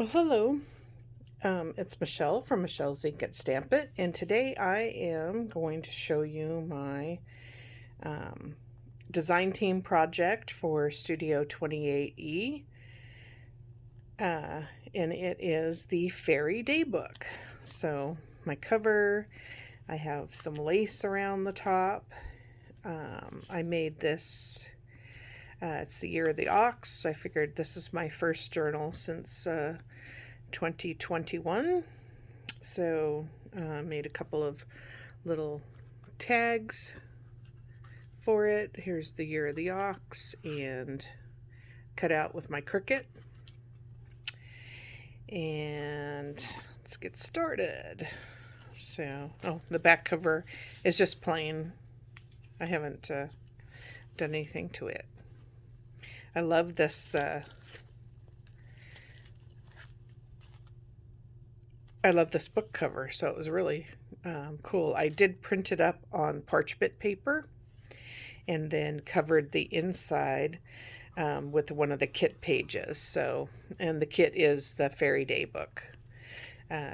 Well, hello. It's Michelle from Michelle's Ink and Stamp It, and today I am going to show you my um, design team project for Studio28E, and it is the Fairy Daybook. So my cover, I have some lace around the top. I made this. It's the year of the ox. I figured this is my first journal since 2021. So made a couple of little tags for it. Here's the year of the ox and cut out with my Cricut. And let's get started. So, the back cover is just plain. I haven't done anything to it. I love this book cover, so it was really cool. I did print it up on parchment paper and then covered the inside with one of the kit pages. So, and the kit is the Fairy Daybook.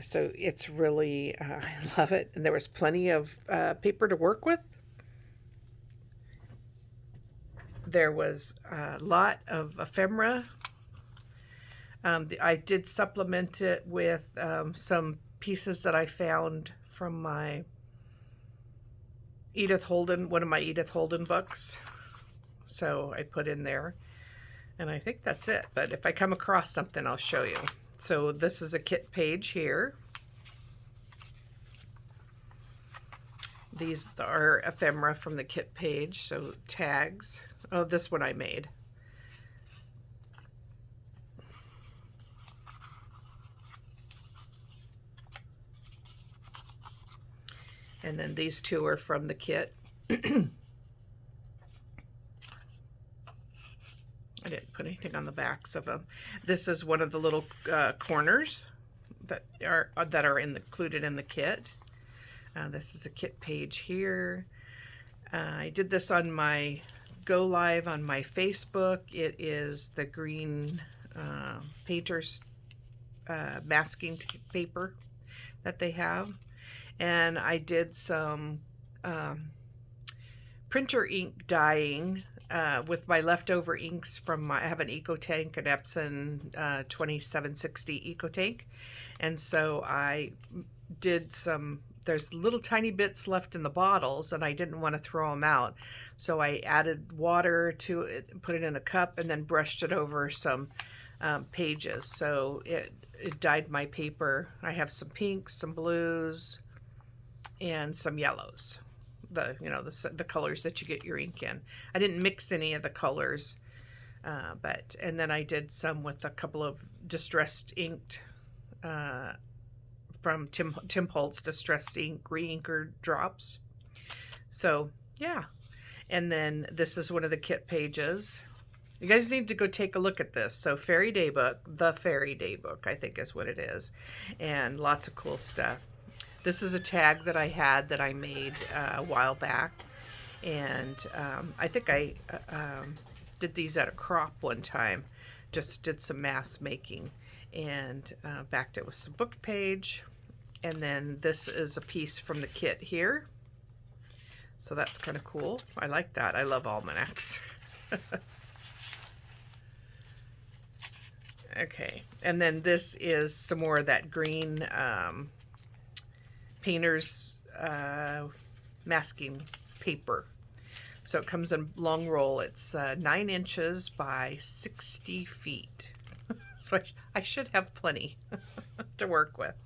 So it's really, I love it. And there was plenty of paper to work with. There was a lot of ephemera. I did supplement it with some pieces that I found from my one of my Edith Holden books. So I put in there, and I think that's it. But if I come across something, I'll show you. So this is a kit page here. These are ephemera from the kit page, so tags. Oh, this one I made. And then these two are from the kit. I didn't put anything on the backs of them. This is one of the little corners that are included in the kit. This is a kit page here. I did this on my go live on my Facebook. It is the green painter's masking paper that they have. And I did some printer ink dyeing with my leftover inks from I have an EcoTank, an Epson 2760 EcoTank. And so I did there's little tiny bits left in the bottles, and I didn't want to throw them out. So I added water to it, put it in a cup, and then brushed it over some pages. So it dyed my paper. I have some pinks, some blues, and some yellows. The colors that you get your ink in. I didn't mix any of the colors, and then I did some with a couple of distressed inked from Tim Holtz Distressed Ink re-inker drops. So yeah, and then this is one of the kit pages. You guys need to go take a look at this. So Fairy Daybook, the Fairy Daybook, I think is what it is, and lots of cool stuff. This is a tag that I had that I made a while back, and I think I did these at a crop one time. Just did some mass making and backed it with some book page. And then this is a piece from the kit here. So that's kind of cool. I like that. I love almanacs. Okay, and then this is some more of that green painter's masking paper. So it comes in long roll. It's 9 inches by 60 feet. So I should have plenty to work with.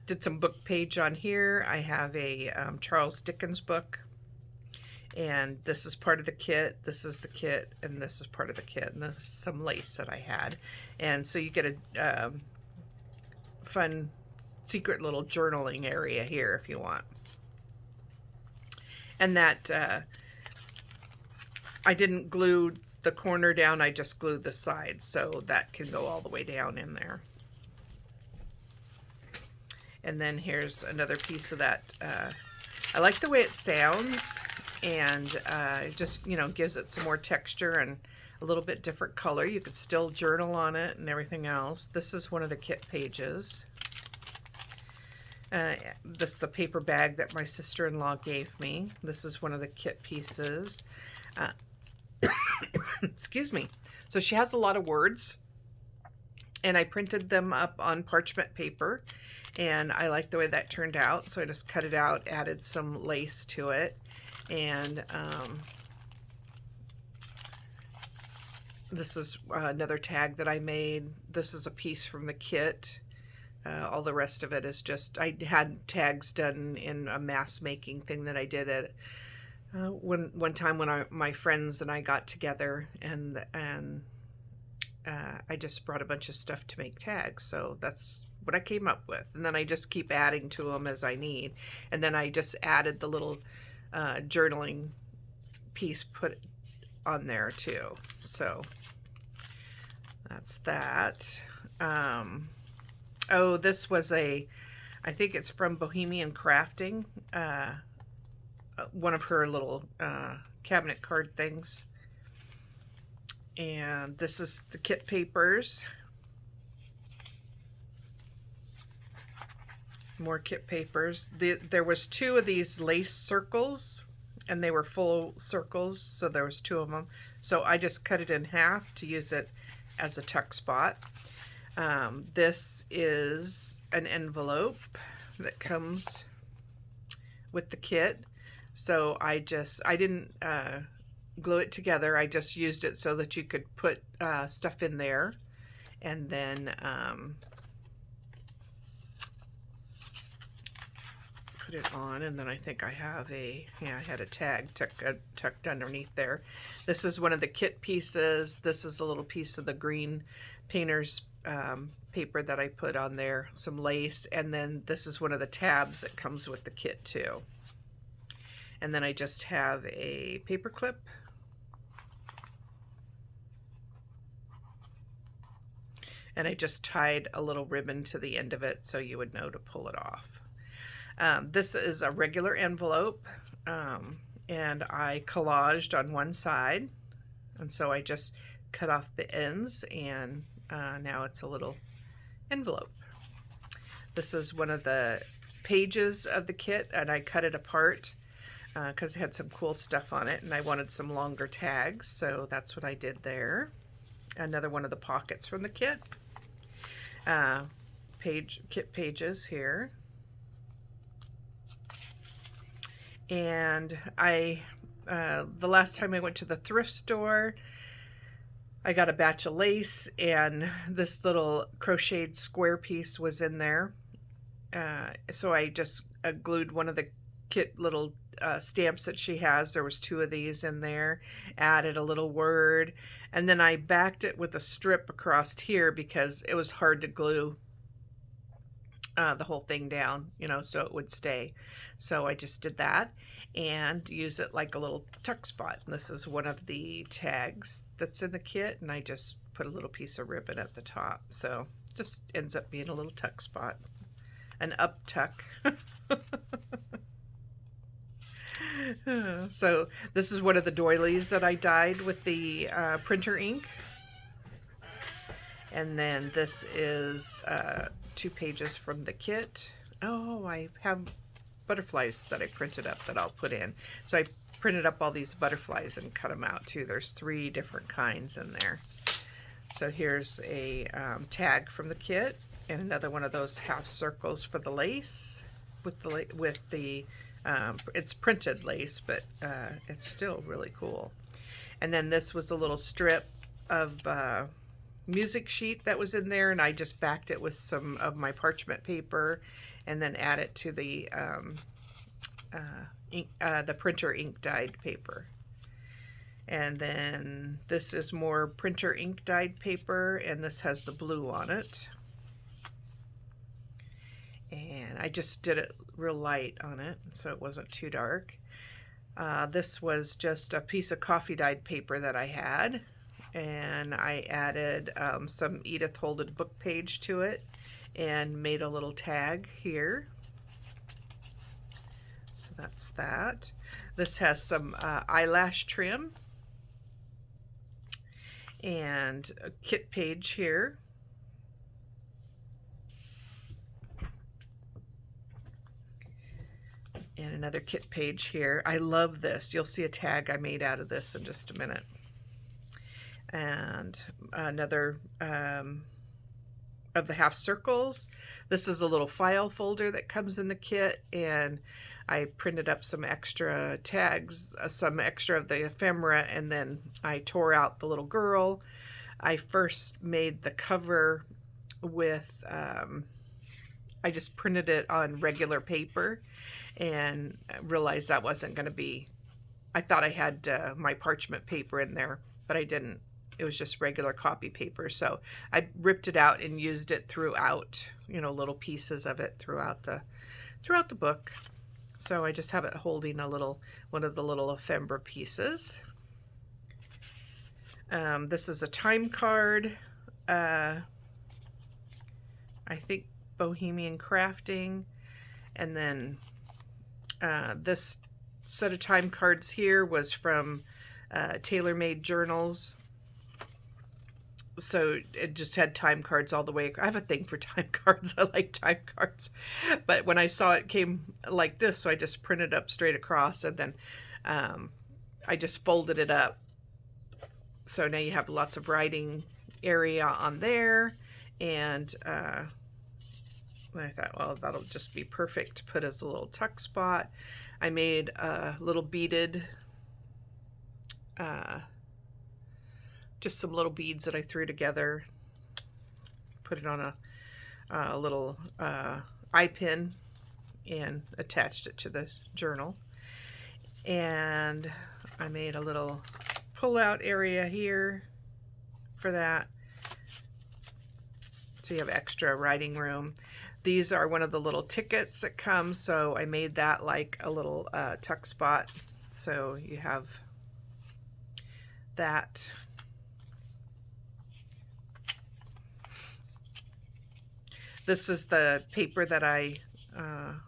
Did some book page on here. I have a Charles Dickens book, and this is part of the kit. This is the kit, and this is part of the kit, and this is some lace that I had. And so you get a fun secret little journaling area here if you want. And that I didn't glue the corner down, I just glued the sides, so that can go all the way down in there. And then here's another piece of that. I like the way it sounds, and it just, gives it some more texture, and a little bit different color. You could still journal on it and everything else. This is one of the kit pages. This is a paper bag that my sister-in-law gave me. This is one of the kit pieces. Excuse me. So she has a lot of words, and I printed them up on parchment paper, and I like the way that turned out. So I just cut it out, added some lace to it, and this is another tag that I made. This is a piece from the kit. All the rest of it is just, I had tags done in a mass making thing that I did at one time when my friends and I got together, and I just brought a bunch of stuff to make tags. So that's what I came up with, and then I just keep adding to them as I need. And then I just added the little journaling piece put on there too. So that's that. Oh, this was I think it's from Bohemian Crafting, one of her little cabinet card things. And this is the kit papers. More kit papers. There was 2 of these lace circles, and they were full circles, so there was 2 of them. So I just cut it in half to use it as a tuck spot. This is an envelope that comes with the kit. So I didn't glue it together. I just used it so that you could put stuff in there, and then put it on. And then I think I have I had a tag tucked underneath there. This is one of the kit pieces. This is a little piece of the green painter's paper that I put on there, some lace, and then this is one of the tabs that comes with the kit too. And then I just have a paper clip, and I just tied a little ribbon to the end of it so you would know to pull it off. This is a regular envelope, and I collaged on one side, and so I just cut off the ends, and now it's a little envelope. This is one of the pages of the kit, and I cut it apart because it had some cool stuff on it, and I wanted some longer tags, so that's what I did there. Another one of the pockets from the kit. Kit pages here. And the last time I went to the thrift store, I got a batch of lace, and this little crocheted square piece was in there. So I just glued one of the kit little stamps that she has. There was 2 of these in there, added a little word, and then I backed it with a strip across here because it was hard to glue the whole thing down, so it would stay. So I just did that and use it like a little tuck spot. And this is one of the tags that's in the kit, and I just put a little piece of ribbon at the top. So it just ends up being a little tuck spot, an up tuck. So this is one of the doilies that I dyed with the printer ink. And then this is 2 pages from the kit. Oh, I have butterflies that I printed up that I'll put in. So I printed up all these butterflies and cut them out too. There's 3 different kinds in there. So here's a tag from the kit, and another one of those half circles for the lace with the it's printed lace, but it's still really cool. And then this was a little strip of music sheet that was in there, and I just backed it with some of my parchment paper, and then add it to the printer ink dyed paper. And then this is more printer ink dyed paper, and this has the blue on it. And I just did it real light on it, so it wasn't too dark. This was just a piece of coffee dyed paper that I had, and I added some Edith Holden book page to it and made a little tag here. So that's that. This has some eyelash trim, and a kit page here. And another kit page here. I love this. You'll see a tag I made out of this in just a minute. And another of the half circles. This is a little file folder that comes in the kit, and I printed up some extra tags, some extra of the ephemera, and then I tore out the little girl. I first made the cover with, I just printed it on regular paper and realized that wasn't going to be, I thought I had my parchment paper in there, but I didn't. It was just regular copy paper. So I ripped it out and used it throughout, you know, little pieces of it throughout the book. So I just have it holding one of the little ephemera pieces. This is a time card. I think Bohemian Crafting. And then this set of time cards here was from Tailor-Made Journals. So it just had time cards all the way. I have a thing for time cards. I like time cards. But when I saw it came like this, so I just printed up straight across, and then I just folded it up. So now you have lots of writing area on there. And I thought, well, that'll just be perfect to put as a little tuck spot. I made a little beaded, just some little beads that I threw together, put it on a little eye pin and attached it to the journal. And I made a little pull-out area here for that, so you have extra writing room. These are one of the little tickets that come, so I made that like a little tuck spot, so you have that. This is the paper that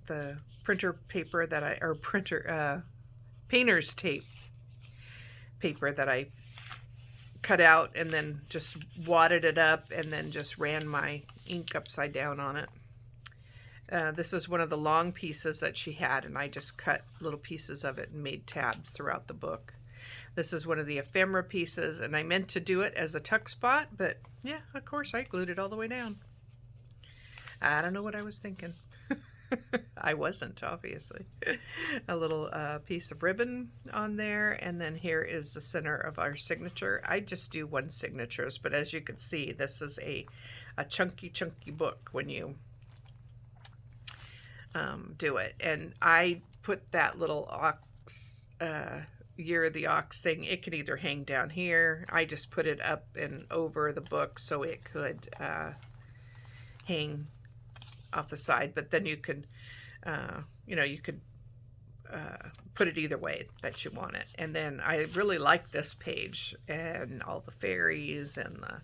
the printer paper that painter's tape paper that I cut out and then just wadded it up and then just ran my ink upside down on it. This is one of the long pieces that she had, and I just cut little pieces of it and made tabs throughout the book. This is one of the ephemera pieces, and I meant to do it as a tuck spot, but yeah, of course I glued it all the way down. I don't know what I was thinking. I wasn't, obviously. A little piece of ribbon on there, and then here is the center of our signature. I just do one signatures, but as you can see, this is a chunky book when you do it. And I put that little ox, Year of the Ox thing. It could either hang down here. I just put it up and over the book so it could hang off the side, but then you could, you could put it either way that you want it. And then I really like this page and all the fairies and the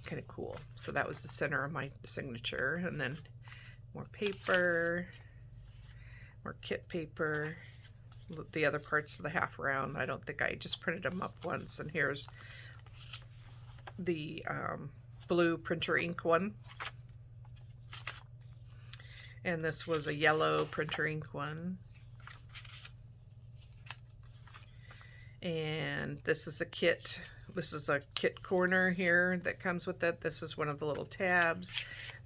kind of cool. So that was the center of my signature, and then more paper, more kit paper, the other parts of the half round. I don't think I just printed them up once, and here's the blue printer ink one, and this was a yellow printer ink one, and this is a kit. This is a kit corner here that comes with it. This is one of the little tabs.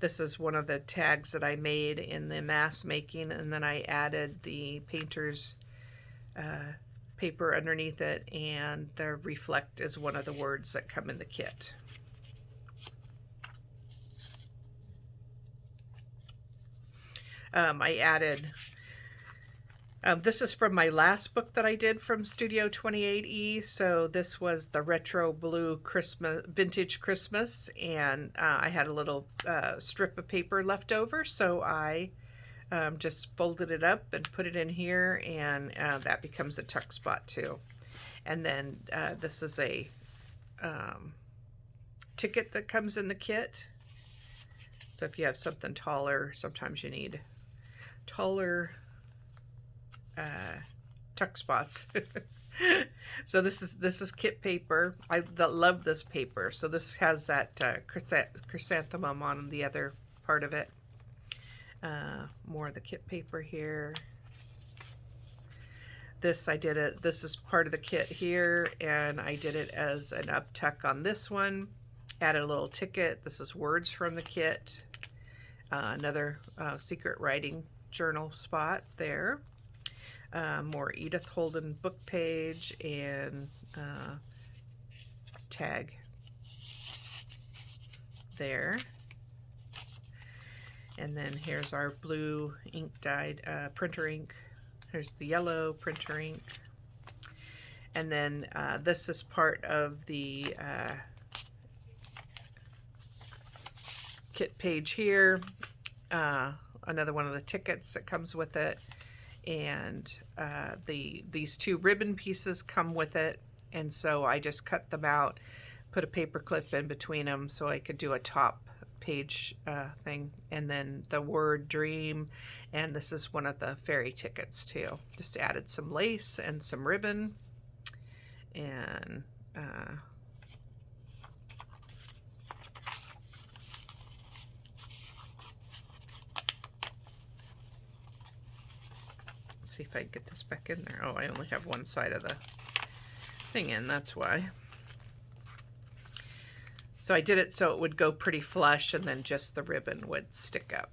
This is one of the tags that I made in the mass making, and then I added the painter's paper underneath it, and the reflect is one of the words that come in the kit. I added, this is from my last book that I did from Studio28E. So this was the retro blue Christmas, vintage Christmas, and I had a little strip of paper left over, so I just folded it up and put it in here, and that becomes a tuck spot too. And then this is a ticket that comes in the kit. So if you have something taller, sometimes you need taller tuck spots. So this is kit paper. I love this paper. So this has that chrysanthemum on the other part of it. More of the kit paper here. This I did it. This is part of the kit here, and I did it as an uptuck on this one. Added a little ticket. This is words from the kit. Another secret writing journal spot there. More Edith Holden book page and tag there. And then here's our blue ink dyed printer ink. Here's the yellow printer ink. And then this is part of the kit page here. Another one of the tickets that comes with it. And these two ribbon pieces come with it. And so I just cut them out, put a paper clip in between them so I could do a top page thing. And then the word dream, and this is one of the ferry tickets too. Just added some lace and some ribbon, and let's see if I can get this back in there. Oh, I only have one side of the thing in, that's why. So I did it so it would go pretty flush, and then just the ribbon would stick up.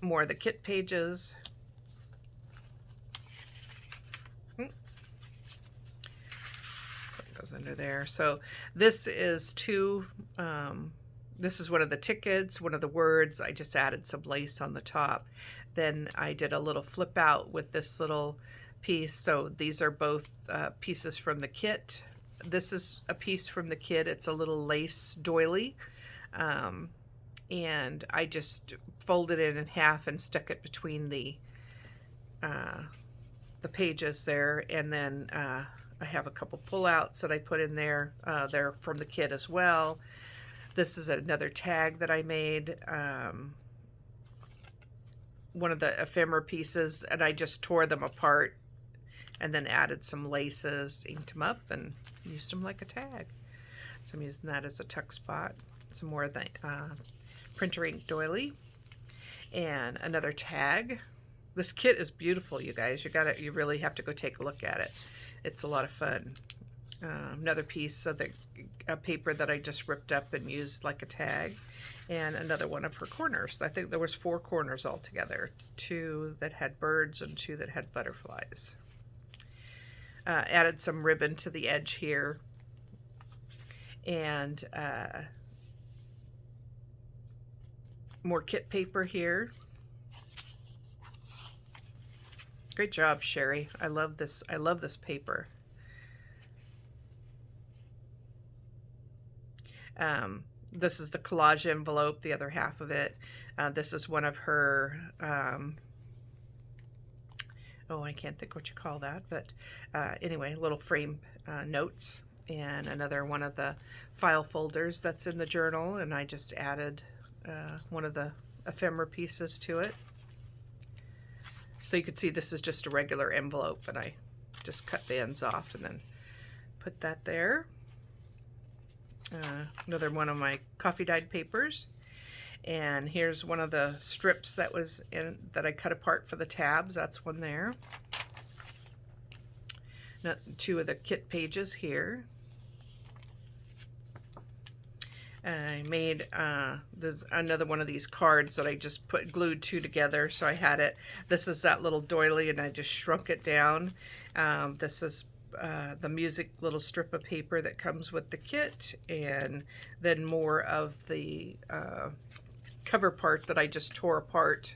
More of the kit pages. So it goes under there. So this is this is one of the tickets, one of the words. I just added some lace on the top. Then I did a little flip out with this little piece. So these are both pieces from the kit. This is a piece from the kit. It's a little lace doily. And I just folded it in half and stuck it between the pages there. And then I have a couple pullouts that I put in there. They're from the kit as well. This is another tag that I made. One of the ephemera pieces, and I just tore them apart and then added some laces, inked them up, and used them like a tag. So I'm using that as a tuck spot. Some more of the printer ink doily, and another tag. This kit is beautiful, you guys. You really have to go take a look at it. It's a lot of fun. Another piece of the paper that I just ripped up and used like a tag, and another one of her corners. I think there was 4 corners altogether, 2 that had birds and 2 that had butterflies. Added some ribbon to the edge here, and more kit paper here. Great job, Sherri. I love this. I love this paper. This is the collage envelope, the other half of it. This is one of her, oh, I can't think what you call that, but anyway, little frame notes, and another one of the file folders that's in the journal, and I just added one of the ephemera pieces to it. So you can see this is just a regular envelope, and I just cut the ends off and then put that there. Another one of my coffee dyed papers, and here's one of the strips that was in that I cut apart for the tabs. That's one there. Now, 2 of the kit pages here. I made there's another one of these cards that I just glued 2 together, so I had it. This is that little doily, and I just shrunk it down. This is the music little strip of paper that comes with the kit, and then more of the cover part that I just tore apart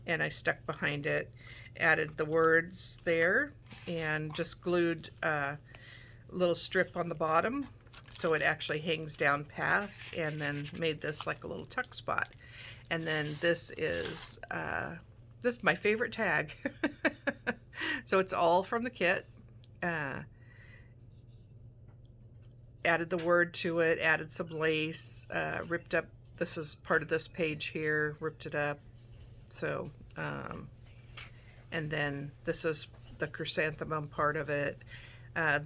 and I stuck behind it. Added the words there and just glued a little strip on the bottom so it actually hangs down past, and then made this like a little tuck spot. And then this is my favorite tag. So it's all from the kit. Added the word to it, added some lace, ripped up, this is part of this page here, ripped it up. So and then this is the chrysanthemum part of it.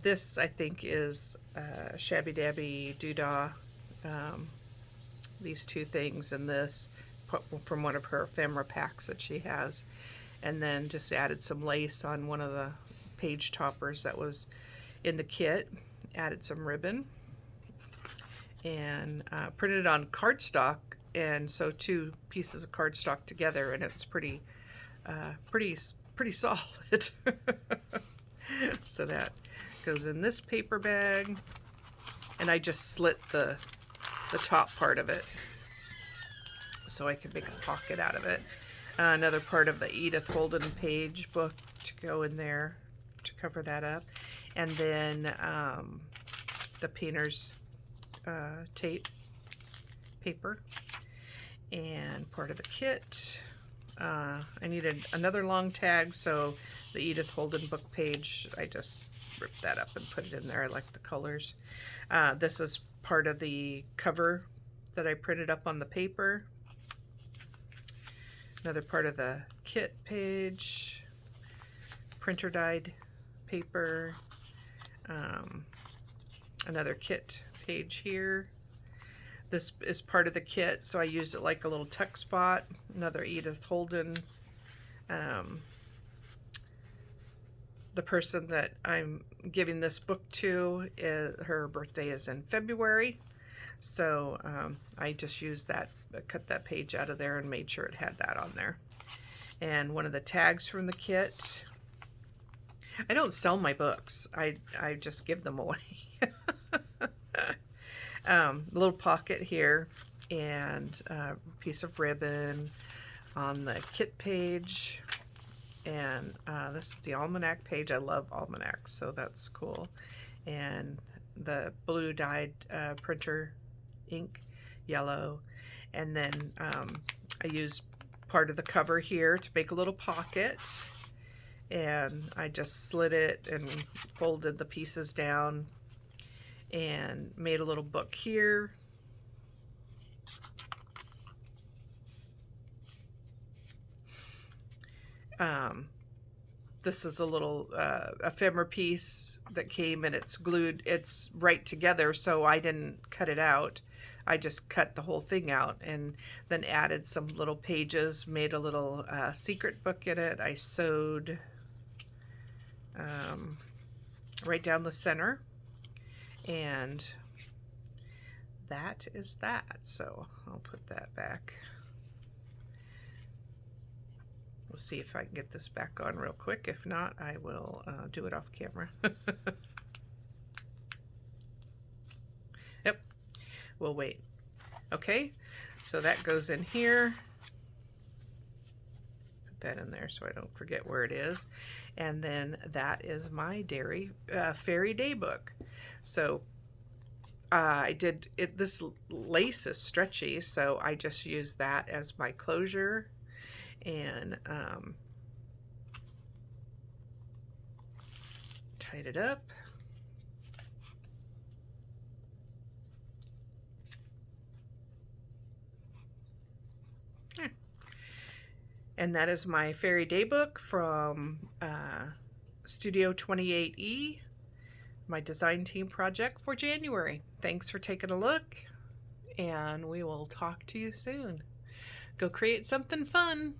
This, I think, is Shabby Dabby Doodah. These two things and this from one of her ephemera packs that she has. And then just added some lace on one of the page toppers that was in the kit. Added some ribbon. And printed it on cardstock. And so 2 pieces of cardstock together, and it's pretty solid. So that goes in this paper bag, and I just slit the top part of it so I can make a pocket out of it. Another part of the Edith Holden page book to go in there to cover that up, and then the painter's tape paper, and part of the kit. I needed another long tag, so the Edith Holden book page, I just ripped that up and put it in there. I like the colors. This is part of the cover that I printed up on the paper. Another part of the kit page, printer dyed paper, another kit page here. This is part of the kit, so I used it like a little tuck spot. Another Edith Holden. The person that I'm giving this book to, her birthday is in February. So I just used that, cut that page out of there and made sure it had that on there. And one of the tags from the kit. I don't sell my books. I just give them away. Little pocket here, and a piece of ribbon on the kit page, and this is the almanac page. I love almanacs, so that's cool. And the blue dyed printer ink, yellow, and then I used part of the cover here to make a little pocket, and I just slid it and folded the pieces down and made a little book here. This is a little ephemera piece that came, and it's glued, it's right together, so I didn't cut it out. I just cut the whole thing out and then added some little pages, made a little secret book in it. I sewed right down the center, and that is that. So I'll put that back. We'll see if I can get this back on real quick. If not, I will do it off camera. Yep, we'll wait. Okay, so that goes in here. Put that in there so I don't forget where it is. And then that is my Fairy Day book. So I did it. This lace is stretchy, so I just used that as my closure, and tied it up. And that is my Fairy Day book from Studio28E, my design team project for January. Thanks for taking a look, and we will talk to you soon. Go create something fun.